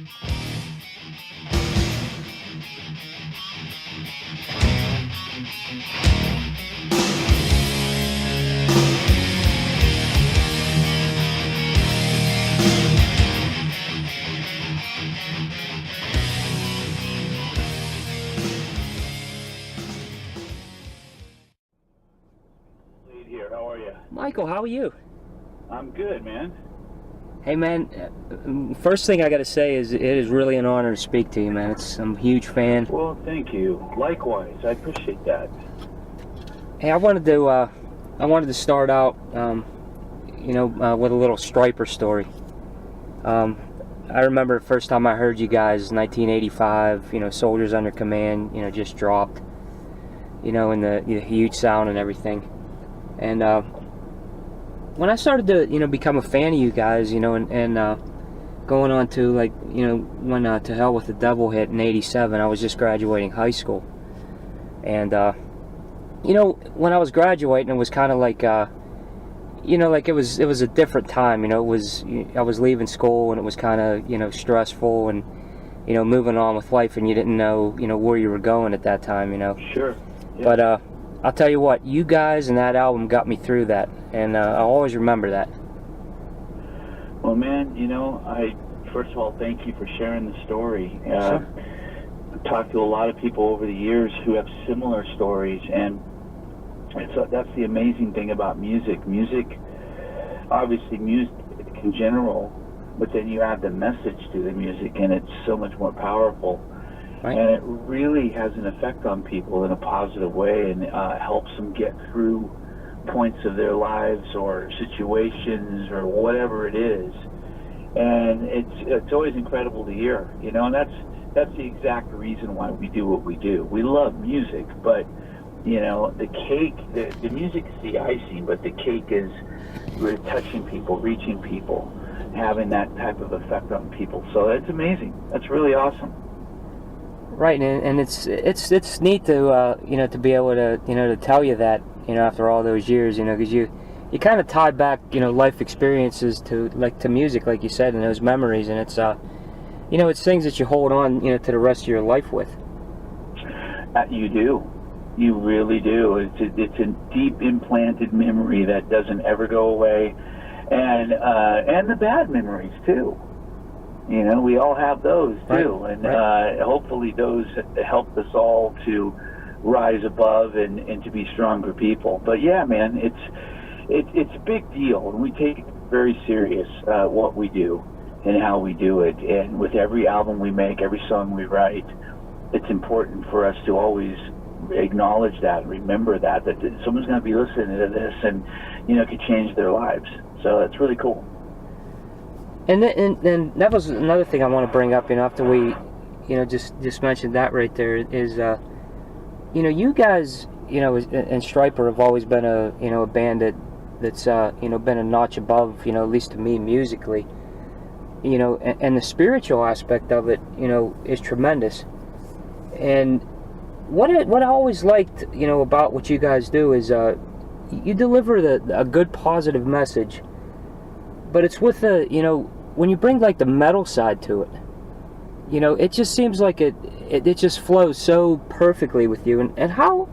Here, how are you? Michael, how are you? I'm good, man. Hey, man, first thing I got to say is it is really an honor to speak to you, man. I'm a huge fan. Well, thank you. Likewise, I appreciate that. Hey, I wanted to start out, with a little Stryper story. I remember the first time I heard you guys, 1985. Soldiers Under Command. Just dropped. And the huge sound and everything. And when I started to, become a fan of you guys, and going on to, when To Hell with the Devil hit in '87, I was just graduating high school. And, when I was graduating, it was kind of like, it was a different time. I was leaving school, and it was kind of, stressful, and, moving on with life, and you didn't know, where you were going at that time, Sure. Yeah. But, I'll tell you what, you guys and that album got me through that, and I'll always remember that. Well, man, I first of all thank you for sharing the story. Sure. I've talked to a lot of people over the years who have similar stories, and that's the amazing thing about music. Music, obviously, music in general, but then you add the message to the music, and it's so much more powerful. Right. And it really has an effect on people in a positive way, and helps them get through points of their lives or situations or whatever it is. And it's always incredible to hear, and that's the exact reason why we do what we do. We love music, but the cake, the music is the icing, but the cake is really touching people, reaching people, having that type of effect on people. So it's amazing. That's really awesome. Right, and it's neat to to be able to to tell you that after all those years, because you kind of tie back life experiences to music, like you said, and those memories, and it's it's things that you hold on to the rest of your life with. You do, you really do. It's a deep implanted memory that doesn't ever go away, and the bad memories too. We all have those too, right. And right. Hopefully those help us all to rise above and to be stronger people. But yeah, man, it's a big deal, and we take it very serious, what we do and how we do it. And with every album we make, every song we write, it's important for us to always acknowledge that, remember that someone's going to be listening to this, and it could change their lives. So that's really cool. And that was another thing I want to bring up, after we, just mentioned that right there, is, you guys, and Stryper have always been a band that's, been a notch above, at least to me musically, and the spiritual aspect of it, is tremendous. And what I always liked, about what you guys do is, you deliver a good positive message, but it's with when you bring the metal side to it, it just seems like it just flows so perfectly with you. And how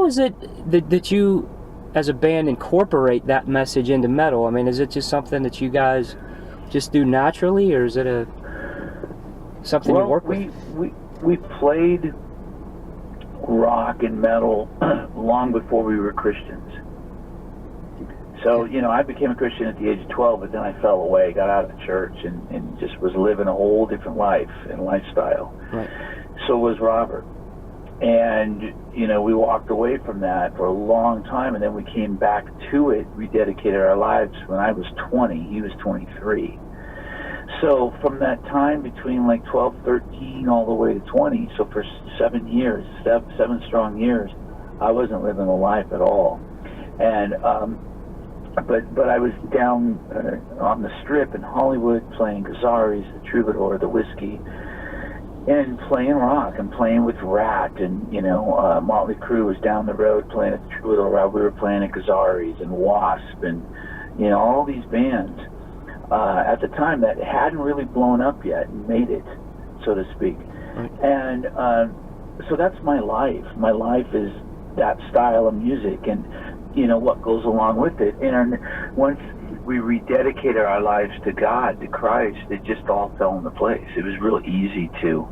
is it that you as a band incorporate that message into metal? I mean, is it just something that you guys just do naturally, or is it something you work with? We played rock and metal long before we were Christians. So, I became a Christian at the age of 12, but then I fell away, got out of the church, and just was living a whole different life and lifestyle. Right. So was Robert. And, we walked away from that for a long time, and then we came back to it, rededicated our lives when I was 20. He was 23. So from that time between 12, 13, all the way to 20, so for 7 years, seven strong years, I wasn't living a life at all. And, But I was down on the Strip in Hollywood playing Gazzarri's, the Troubadour, the Whiskey, and playing rock and playing with Rat, and Motley Crue was down the road playing at the Troubadour while we were playing at Gazzarri's, and Wasp, and all these bands. at the time that hadn't really blown up yet and made it, so to speak. Right. And so that's my life. My life is that style of music and, you know, what goes along with it. And once we rededicated our lives to God, to Christ, it just all fell into place. It was real easy to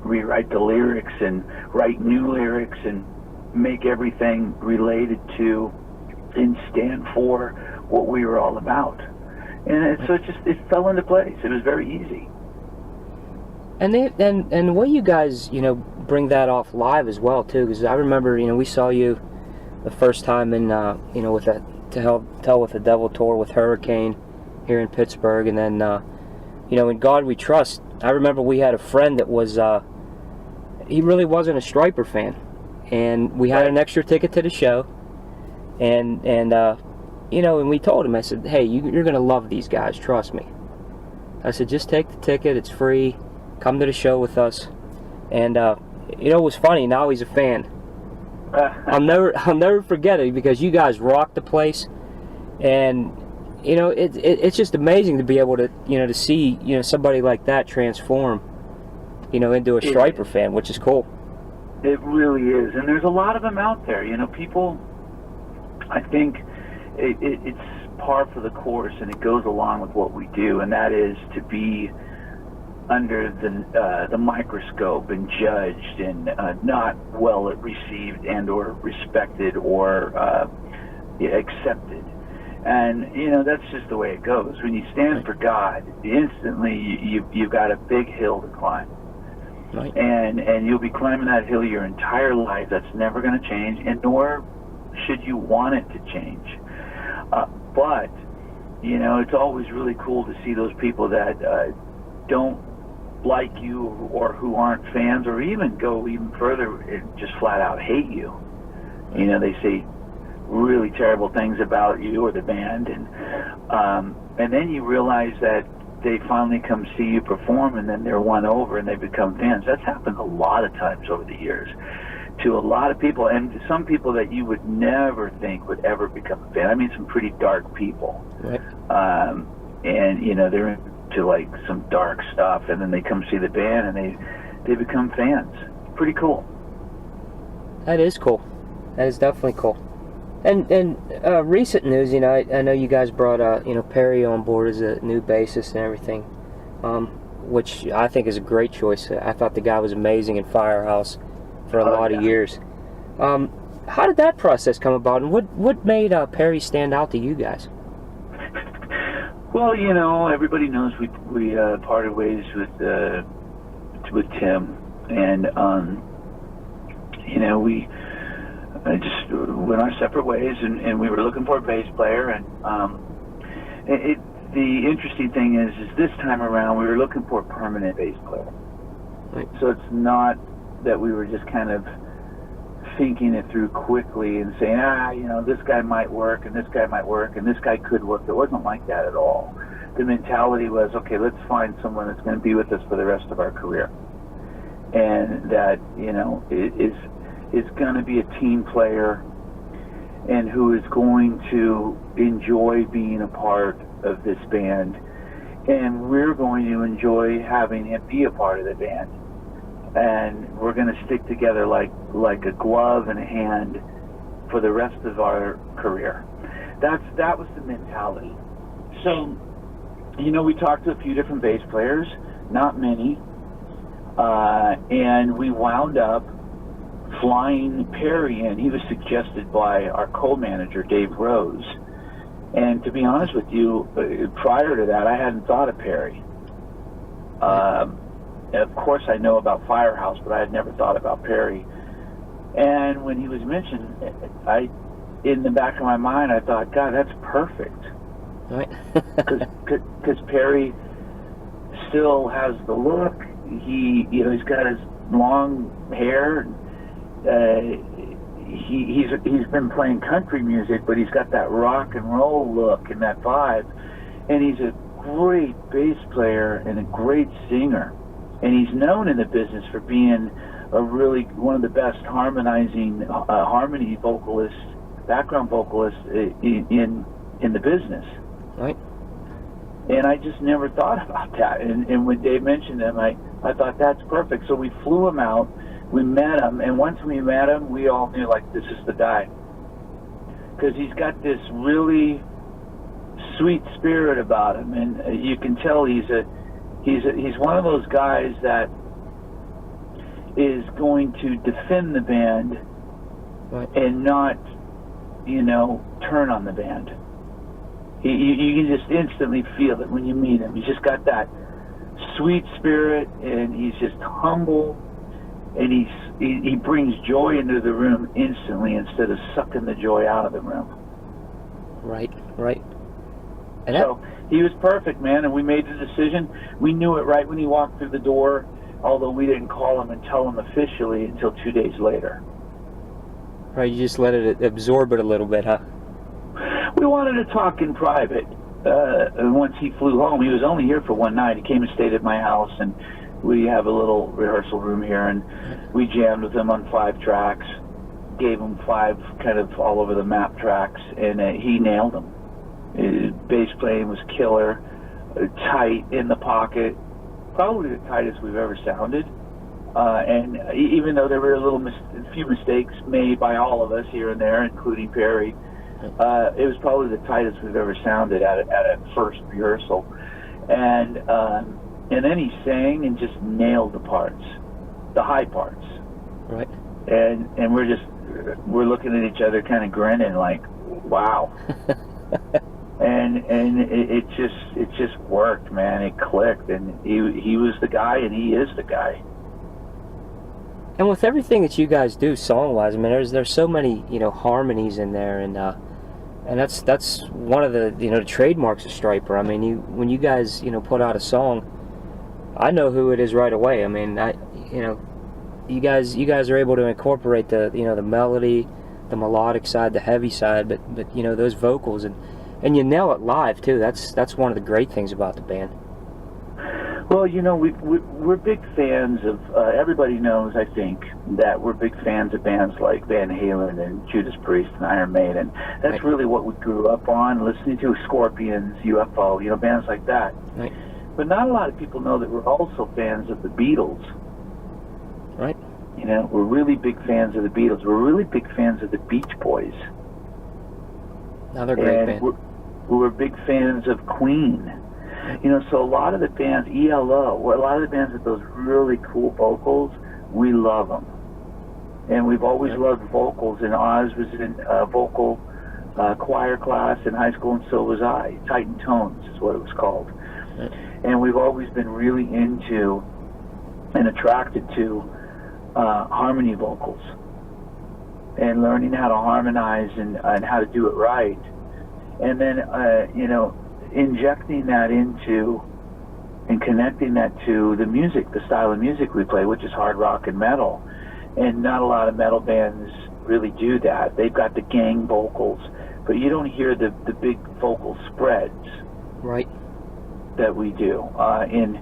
rewrite the lyrics and write new lyrics and make everything related to and stand for what we were all about. And so it fell into place. It was very easy. And the way you guys, you know, bring that off live as well too, because I remember, you know, we saw you the first time in, you know, with that To Hell with the Devil tour with Hurricane here in Pittsburgh, and then, you know, In God We Trust. I remember we had a friend that was, he really wasn't a Stryper fan, and we had an extra ticket to the show, and you know, and we told him, I said, hey, you're going to love these guys, trust me. I said, just take the ticket, it's free, come to the show with us. And, you know, it was funny, now he's a fan. I'll never forget it, because you guys rocked the place, and, you know, it's just amazing to be able to, you know, to see, you know, somebody like that transform, you know, into a Stryper fan, which is cool. It really is, and there's a lot of them out there. You know, people, I think it's par for the course, and it goes along with what we do, and that is to be under the microscope and judged and not well received and or respected or accepted. And, you know, that's just the way it goes. When you stand for God, instantly you've got a big hill to climb. Right. And you'll be climbing that hill your entire life. That's never going to change, and nor should you want it to change. But, you know, it's always really cool to see those people that don't like you or who aren't fans, or even go even further and just flat out hate you. You know, they say really terrible things about you or the band, and then you realize that they finally come see you perform, and then they're won over and they become fans. That's happened a lot of times over the years to a lot of people, and some people that you would never think would ever become a fan. I mean, some pretty dark people. Right. And, you know, they're into like some dark stuff, and then they come see the band and they become fans. Pretty cool. That is cool. That is definitely cool. And recent news, you know, I know you guys brought you know, Perry on board as a new bassist and everything, which I think is a great choice. I thought the guy was amazing in Firehouse for a lot of years. How did that process come about, and what made Perry stand out to you guys? Well, you know, everybody knows we parted ways with Tim, and you know, we just went our separate ways, and we were looking for a bass player, and the interesting thing is this time around we were looking for a permanent bass player. Right. So it's not that we were just kind of thinking it through quickly and saying, you know, this guy might work, and this guy might work, and this guy could work. It wasn't like that at all. The mentality was, okay, let's find someone that's going to be with us for the rest of our career, and that, you know, is going to be a team player, and who is going to enjoy being a part of this band, and we're going to enjoy having him be a part of the band, and we're going to stick together like a glove and a hand for the rest of our career. That was the mentality. So, you know, we talked to a few different bass players, not many, and we wound up flying Perry in. He was suggested by our co-manager, Dave Rose. And to be honest with you, prior to that, I hadn't thought of Perry. Of course, I know about Firehouse, but I had never thought about Perry. And when he was mentioned, in the back of my mind, I thought, God, that's perfect. Right. Because Perry still has the look. He's got his long hair. He's been playing country music, but he's got that rock and roll look and that vibe. And he's a great bass player and a great singer. And he's known in the business for being one of the best harmonizing harmony vocalists, background vocalists in the business. Right. And I just never thought about that. And when Dave mentioned him, I thought that's perfect. So we flew him out, we met him, and once we met him, we all knew, like, this is the guy. Because he's got this really sweet spirit about him, and you can tell he's one of those guys that is going to defend the band and not, turn on the band. You can just instantly feel it when you meet him. He's just got that sweet spirit, and he's just humble, and he brings joy into the room instantly instead of sucking the joy out of the room. Right. And so he was perfect, man, and we made the decision. We knew it right when he walked through the door, although we didn't call him and tell him officially until 2 days later. Right, you just let it absorb it a little bit, huh? We wanted to talk in private. Once he flew home, he was only here for one night. He came and stayed at my house, and we have a little rehearsal room here, and we jammed with him on 5 tracks, gave him 5 kind of all over the map tracks, and he nailed them. His bass playing was killer, tight in the pocket, probably the tightest we've ever sounded. And even though there were a few mistakes made by all of us here and there, including Perry, it was probably the tightest we've ever sounded at a first rehearsal. And then he sang and just nailed the parts, the high parts. Right. And we're looking at each other, kind of grinning, like, wow. and it just worked, man. It clicked, and he was the guy, and he is the guy. And with everything that you guys do song-wise, I mean, there's so many harmonies in there, and that's one of the the trademarks of Stryper. I mean, when you guys put out a song, I know who it is right away. I mean, you guys are able to incorporate the the melody, the melodic side, the heavy side, but those vocals, and you nail it live too. That's one of the great things about the band. Well, we're big fans of, everybody knows, I think, that we're big fans of bands like Van Halen and Judas Priest and Iron Maiden. That's right. Really what we grew up on, listening to Scorpions, UFO, bands like that. Right. But not a lot of people know that we're also fans of the Beatles. Right. We're really big fans of the Beatles. We're really big fans of the Beach Boys. Another great band. We're big fans of Queen. So a lot of the bands, ELO, a lot of the bands with those really cool vocals, we love them. And we've always loved vocals, and Oz was in vocal choir class in high school, and so was I. Titan Tones is what it was called. Right. And we've always been really into and attracted to harmony vocals and learning how to harmonize and how to do it right. And then, injecting that into and connecting that to the music, the style of music we play, which is hard rock and metal. And not a lot of metal bands really do that. They've got the gang vocals, but you don't hear the big vocal spreads Right. that we do in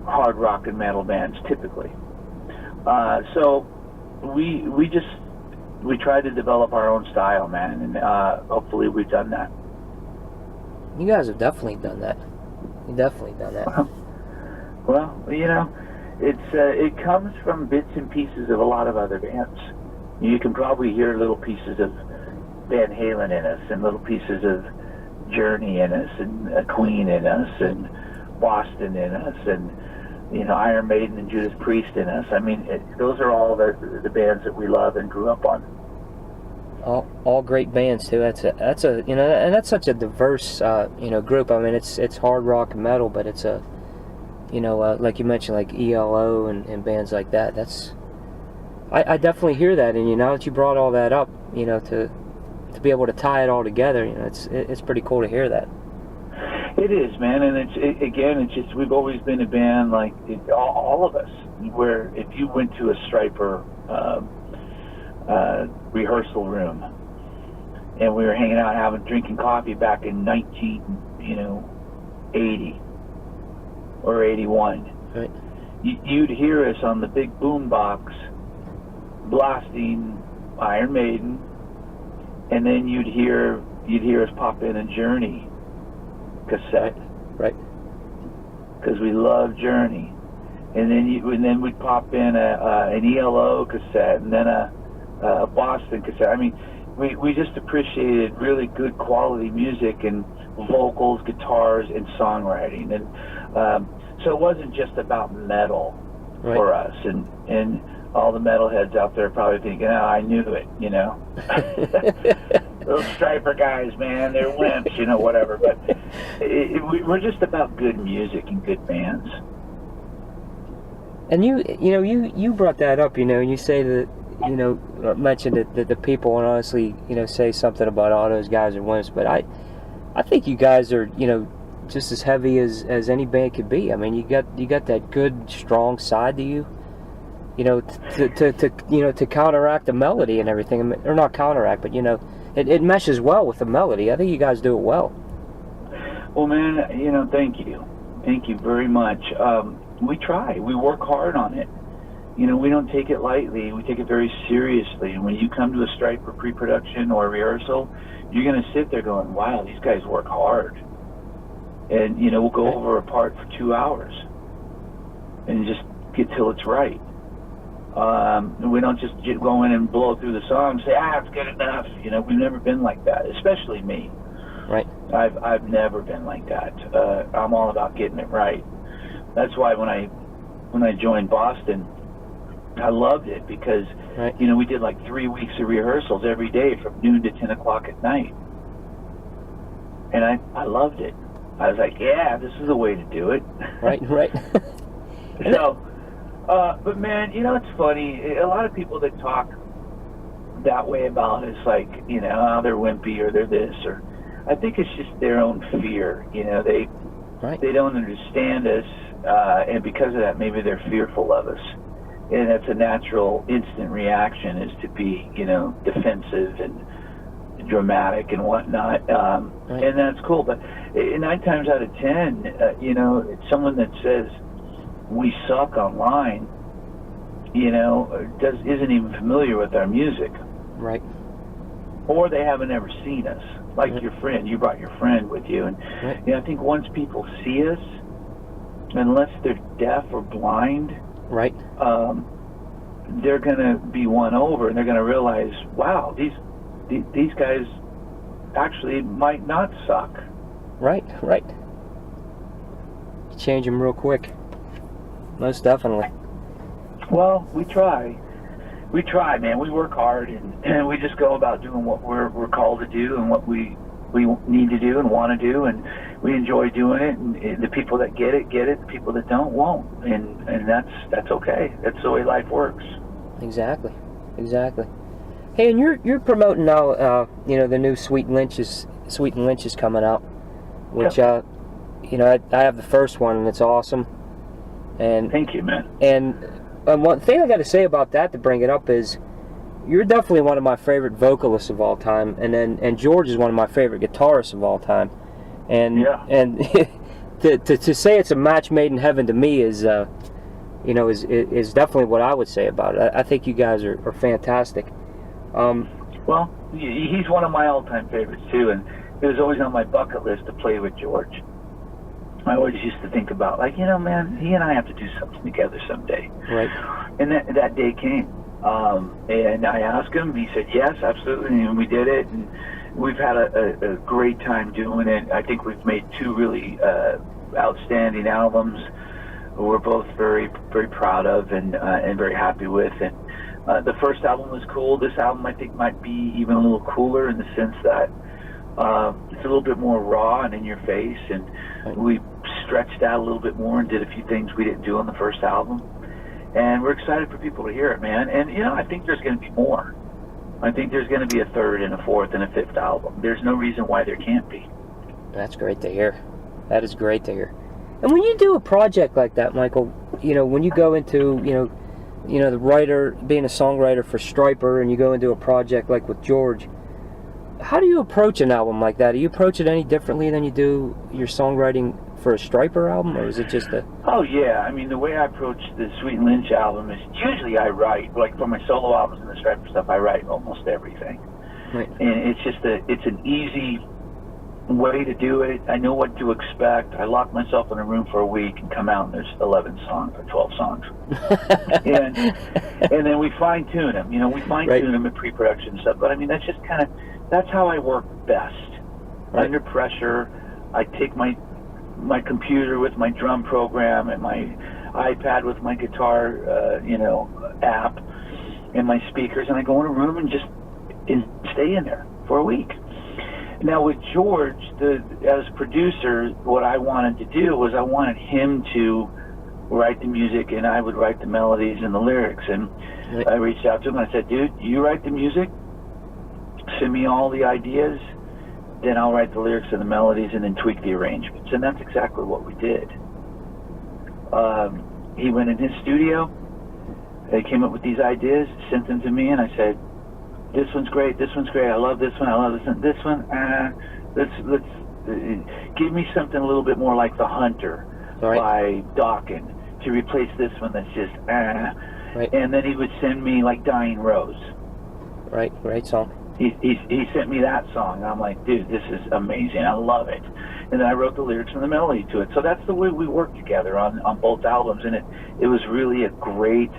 hard rock and metal bands typically. So we try to develop our own style, man, and hopefully we've done that. You guys have definitely done that. You've definitely done that. Well, it comes from bits and pieces of a lot of other bands. You can probably hear little pieces of Van Halen in us, and little pieces of Journey in us, and Queen in us, and Boston in us, and Iron Maiden and Judas Priest in us. I mean, those are all the bands that we love and grew up on. All great bands too. That's and that's such a diverse group. I mean, it's hard rock and metal, but it's a like you mentioned, like ELO and bands like that. I definitely hear that, and now that you brought all that up, to be able to tie it all together, it's pretty cool to hear that. It is, man, and it's just we've always been a band like all of us. Where if you went to a Stryper rehearsal room, and we were hanging out, drinking coffee back in 1980 or 81. Right. You'd hear us on the big boom box blasting Iron Maiden, and then you'd hear us pop in a Journey cassette, Right. Because we love Journey. And then we'd pop in an ELO cassette, and then a Boston cassette. I mean, we just appreciated really good quality music and vocals, guitars, and songwriting. And so it wasn't just about metal for us. And all the metalheads out there probably thinking, oh, I knew it, you know. Those Stryper guys, man, they're wimps, you know, whatever. But we're just about good music and good bands. And you brought that up, you know, and you say that, you know, mentioned that the people would honestly, you know, say something about all those guys are wimps, but I think you guys are, you know, just as heavy as any band could be. I mean, you got that good, strong side to you, you know, to counteract the melody and everything, or not counteract, but you know, it meshes well with the melody. I think you guys do it well. Well, man, you know, thank you very much. We try. We work hard on it. You know, we don't take it lightly. We take it very seriously. And when you come to a Stryper pre-production or a rehearsal, you're going to sit there going, wow, these guys work hard. And, you know, we'll go over a part for 2 hours and just get till it's right. We don't just go in and blow through the song and say, it's good enough. You know, we've never been like that, especially me. Right. I've never been like that. I'm all about getting it right. That's why when I joined Boston, I loved it because, you know, we did like 3 weeks of rehearsals every day from noon to 10 o'clock at night. And I loved it. I was like, yeah, this is the way to do it. Right. So, but man, you know, it's funny. A lot of people that talk that way about it, it's like, you know, oh, they're wimpy or they're this, or I think it's just their own fear. You know, they don't understand us. And because of that, maybe they're fearful of us. And that's a natural, instant reaction, is to be, you know, defensive and dramatic and whatnot. And that's cool. But 9 times out of 10, you know, it's someone that says we suck online, you know, isn't even familiar with our music. Right. Or they haven't ever seen us. Like your friend. You brought your friend with you. And you know, I think once people see us, unless they're deaf or blind, they're going to be won over, and they're going to realize, wow, these guys actually might not suck. Right. You change them real quick. Most definitely. Well, we try, man. We work hard, and we just go about doing what we're called to do and what we need to do and want to do, and we enjoy doing it. And the people that get it. The people that don't won't, and that's okay. That's the way life works. Exactly. Hey, and you're promoting now, you know, the new Sweetlynches coming out, which you know, I have the first one, and it's awesome. And thank you, man. And one thing I got to say about that, to bring it up, is you're definitely one of my favorite vocalists of all time, and George is one of my favorite guitarists of all time. And to say it's a match made in heaven to me is, you know, is definitely what I would say about it. I think you guys are fantastic. Well, he's one of my all-time favorites too, and it was always on my bucket list to play with George. I always used to think about, like, you know, man, he and I have to do something together someday. Right. And that day came. And I asked him, he said, yes, absolutely, and we did it, and we've had a great time doing it. I think we've made 2 really outstanding albums we're both very, very proud of and very happy with. And the first album was cool. This album, I think, might be even a little cooler in the sense that it's a little bit more raw and in your face, and we stretched out a little bit more and did a few things we didn't do on the first album. And we're excited for people to hear it, man. And, you know, I think there's going to be more. I think there's going to be a 3rd and a 4th and a 5th album. There's no reason why there can't be. That's great to hear. That is great to hear. And when you do a project like that, Michael, you know, when you go into, you know, the writer, being a songwriter for Stryper, and you go into a project like with George, how do you approach an album like that? Do you approach it any differently than you do your songwriting for a Stryper album, or is it just a... Oh, yeah. I mean, the way I approach the Sweet Lynch album is usually I write, like for my solo albums and the Stryper stuff, I write almost everything. Right. And it's just it's an easy way to do it. I know what to expect. I lock myself in a room for a week and come out and there's 11 songs or 12 songs. and then we fine tune them. You know, we fine tune them in pre-production and stuff. But I mean, that's just kind of, that's how I work best. Right. Under pressure, I take my computer with my drum program and my iPad with my guitar, app and my speakers, and I go in a room and just stay in there for a week. Now with George, as producer, what I wanted to do was I wanted him to write the music and I would write the melodies and the lyrics. And I reached out to him and I said, dude, you write the music, send me all the ideas, then I'll write the lyrics and the melodies and then tweak the arrangements. And that's exactly what we did. He went in his studio, they came up with these ideas, sent them to me, and I said, this one's great, I love this one, this one, let's give me something a little bit more like The Hunter by Dawkins to replace this one that's just and then he would send me like Dying Rose. Right, great song. He sent me that song. I'm like, dude, this is amazing, I love it. And then I wrote the lyrics and the melody to it. So that's the way we worked together on both albums, and it was really a great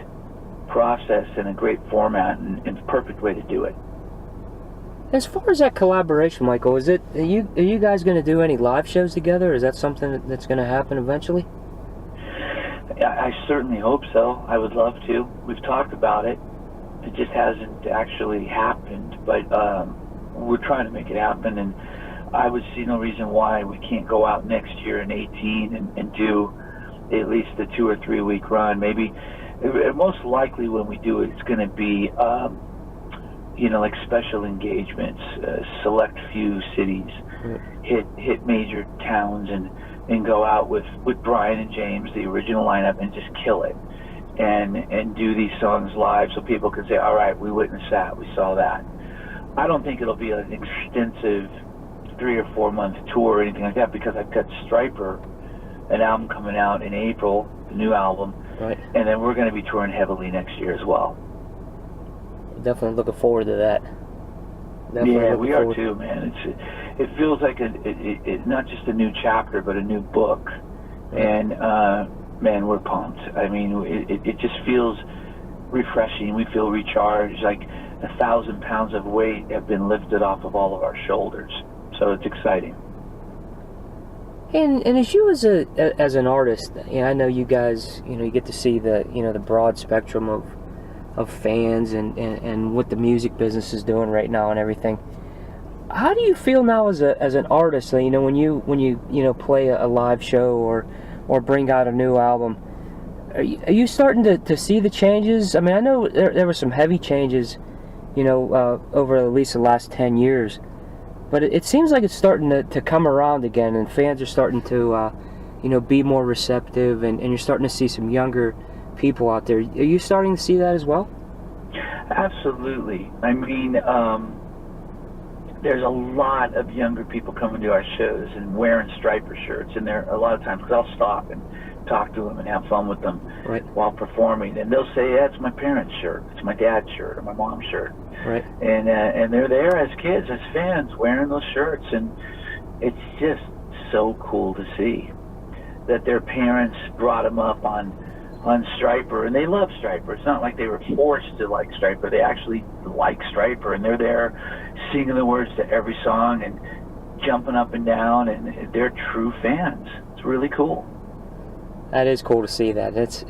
process and a great format and perfect way to do it. As far as that collaboration, Michael, are you guys going to do any live shows together? Is that something that's going to happen eventually? I certainly hope so. I would love to. We've talked about it. It just hasn't actually happened, but we're trying to make it happen, and I would see no reason why we can't go out next year in 2018 and do at least a 2 or 3 week run. Maybe, most likely when we do it, it's going to be, like special engagements, select few cities, hit major towns, and go out with Brian and James, the original lineup, and just kill it, and do these songs live so people can say, all right, we witnessed that, we saw that. I don't think it'll be an extensive 3 or 4 month tour or anything like that, because I've got Stryper, an album coming out in April, the new album, and then we're going to be touring heavily next year as well. Definitely looking forward to that. Yeah, we are too, man. It feels like it not just a new chapter, but a new book, and man, we're pumped. I mean, it just feels refreshing. We feel recharged, like 1,000 pounds of weight have been lifted off of all of our shoulders. So it's exciting. And as you as an artist, I know you guys, you get to see the broad spectrum of fans and what the music business is doing right now and everything. How do you feel now as an artist? When you play a live show or bring out a new album, are you starting to see the changes? I mean, I know there were some heavy changes, over at least the last 10 years. But it seems like it's starting to come around again, and fans are starting to, be more receptive, and you're starting to see some younger people out there. Are you starting to see that as well? Absolutely. I mean, there's a lot of younger people coming to our shows and wearing Stryper shirts, and there a lot of times, because I'll stop and talk to them and have fun with them while performing, and they'll say, yeah, it's my parents' shirt, it's my dad's shirt, or my mom's shirt. And they're there as kids, as fans, wearing those shirts, and it's just so cool to see that their parents brought them up on Stryper, and they love Stryper. It's not like they were forced to like Stryper. They actually like Stryper, and they're there singing the words to every song and jumping up and down, and they're true fans. It's really cool. That is cool to see that. It's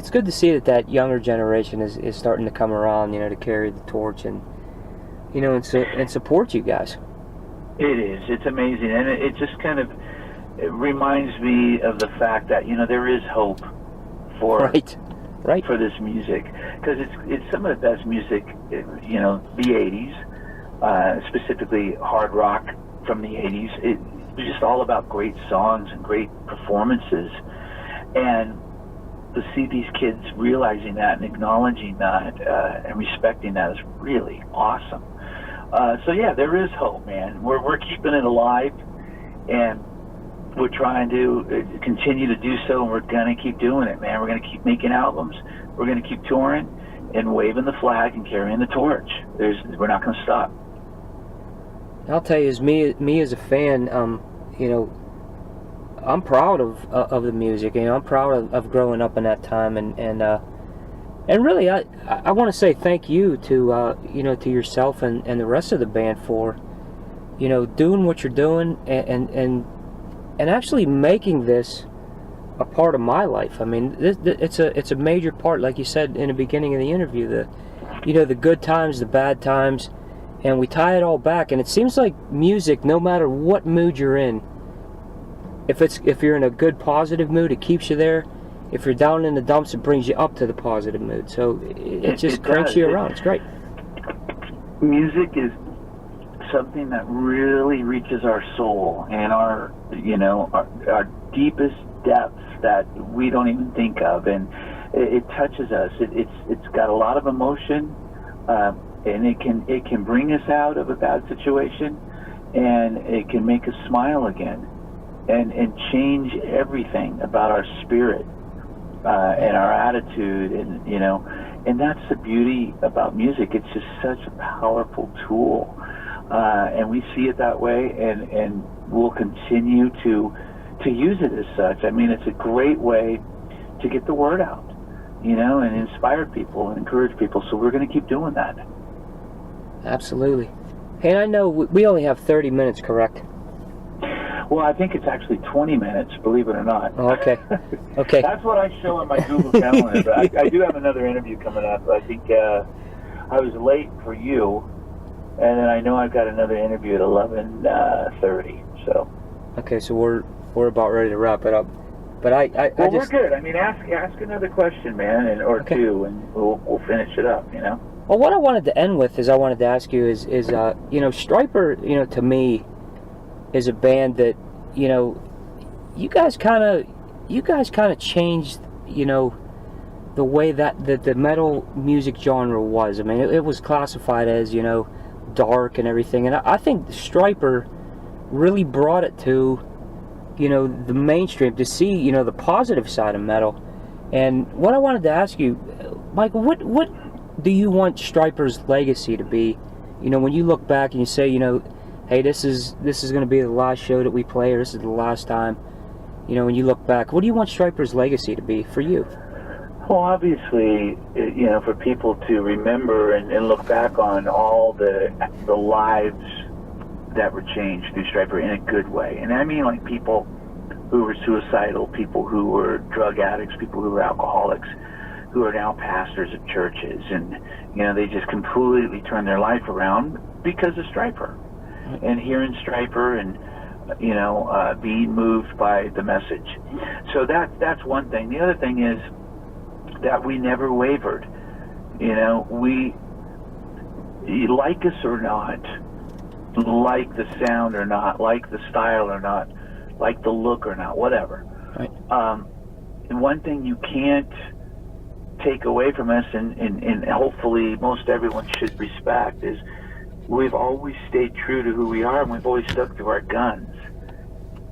good to see that younger generation is starting to come around, to carry the torch and support you guys. It is. It's amazing, and it just kind of reminds me of the fact that there is hope for for this music, because it's some of the best music, the 80s, specifically hard rock from the 80s. It was just all about great songs and great performances, and to see these kids realizing that and acknowledging that and respecting that is really awesome. So yeah, there is hope, man. We're keeping it alive, and we're trying to continue to do so, and we're gonna keep doing it, man. We're gonna keep making albums. We're gonna keep touring and waving the flag and carrying the torch. We're not gonna stop. I'll tell you, as me as a fan, you know, I'm proud of the music. You know, I'm proud of growing up in that time, and really, I want to say thank you to you know, to yourself and the rest of the band for, you know, doing what you're doing and actually making this a part of my life. I mean, it's a major part, like you said in the beginning of the interview. You know, the good times, the bad times, and we tie it all back. And it seems like music, no matter what mood you're in, if you're in a good positive mood, it keeps you there. If you're down in the dumps, it brings you up to the positive mood. So it just cranks you around. It's great. Music is something that really reaches our soul and our, you know, our deepest depths that we don't even think of, and it touches us. It's got a lot of emotion, and it can bring us out of a bad situation, and it can make us smile again, and change everything about our spirit and our attitude, and you know, and that's the beauty about music. It's just such a powerful tool, and we see it that way, and we'll continue to use it as such. I mean, it's a great way to get the word out, you know, and inspire people and encourage people. So we're going to keep doing that. Absolutely. Hey, and I know we only have 30 minutes, correct? Well, I think it's actually 20 minutes, believe it or not. Oh, okay. Okay. That's what I show on my Google Calendar. But I do have another interview coming up. I think I was late for you, and then I know I've got another interview at 11:30. So. Okay, so we're about ready to wrap it up. But well, we're good. I mean, ask another question, man, or okay. two, and we'll finish it up. You know. Well, what I wanted to end with is I wanted to ask you is you know, Stryper, you know, to me, is a band that, you know, you guys kind of changed, you know, the way that the metal music genre was. I mean, it was classified as, you know, dark and everything, and I think Stryper really brought it to, you know, the mainstream, to see, you know, the positive side of metal. And what I wanted to ask you, Michael, what do you want Stryper's legacy to be? You know, when you look back and you say, you know, hey, this is going to be the last show that we play, or this is the last time. You know, when you look back, what do you want Stryper's legacy to be for you? Well, obviously, you know, for people to remember and look back on all the lives that were changed through Stryper in a good way. And I mean, like, people who were suicidal, people who were drug addicts, people who were alcoholics, who are now pastors of churches, and, you know, they just completely turned their life around because of Stryper. And hearing Stryper and, you know, being moved by the message. So that's one thing. The other thing is that we never wavered. You know, we, like us or not, like the sound or not, like the style or not, like the look or not, whatever. Right. And one thing you can't take away from us, and hopefully most everyone should respect, is we've always stayed true to who we are, and we've always stuck to our guns.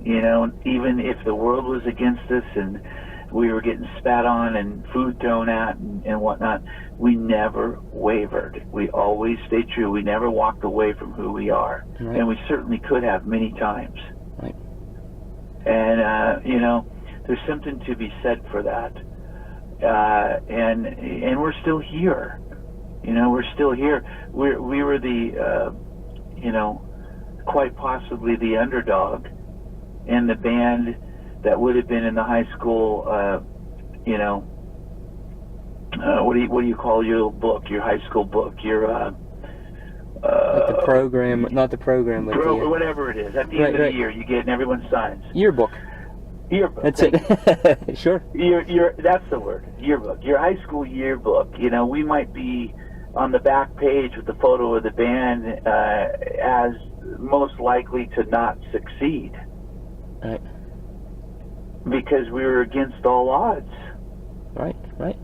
You know, even if the world was against us and we were getting spat on and food thrown at and whatnot, we never wavered. We always stayed true. We never walked away from who we are. Right. And we certainly could have many times. Right. And, you know, there's something to be said for that. And we're still here. You know, we're still here. We were the, you know, quite possibly the underdog in the band that would have been in the high school, you know, what do you call your book, your high school book, your like the program, not the program, but whatever it is. At the end of the year, you get, and everyone signs. Yearbook. Yearbook. That's it. Sure. That's the word. Yearbook. Your high school yearbook. You know, we might be on the back page with the photo of the band as most likely to not succeed. Right. Because we were against all odds. Right, right.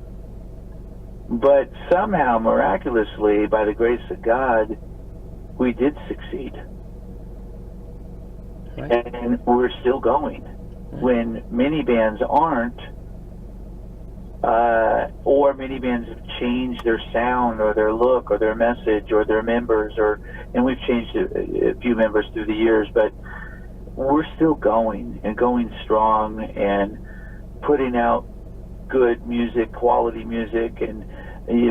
But somehow, miraculously, by the grace of God, we did succeed. Right. And we're still going. Right. When many bands aren't, or many bands have changed their sound or their look or their message or their members, and we've changed a few members through the years, but we're still going and going strong and putting out good music, quality music, and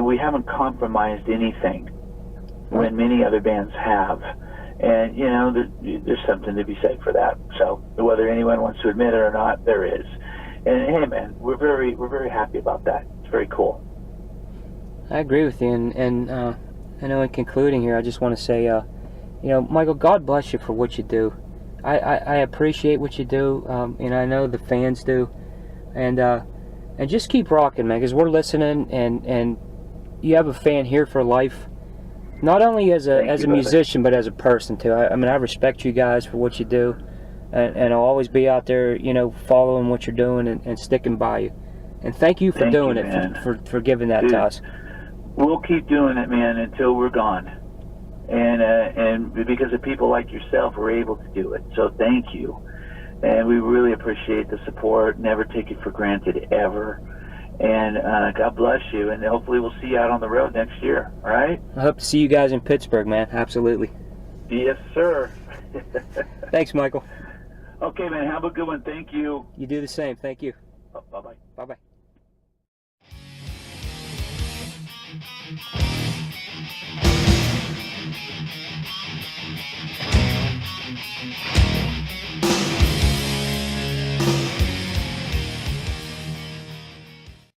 we haven't compromised anything when many other bands have. And there's something to be said for that. So whether anyone wants to admit it or not, there is. And hey, man, we're very happy about that. It's very cool. I agree with you, and I know in concluding here, I just want to say, Michael, God bless you for what you do. I appreciate what you do, and I know the fans do, and just keep rocking, man, because we're listening, and you have a fan here for life, not only as a musician, but as a person too. I mean, I respect you guys for what you do, and I'll always be out there, following what you're doing and sticking by you. And thank you for doing it, for giving that to us. We'll keep doing it, man, until we're gone. And because of people like yourself, we're able to do it. So thank you. And we really appreciate the support. Never take it for granted, ever. And God bless you. And hopefully we'll see you out on the road next year. All right? I hope to see you guys in Pittsburgh, man. Absolutely. Yes, sir. Thanks, Michael. Okay, man. Have a good one. Thank you. You do the same. Thank you. Bye-bye. Bye-bye.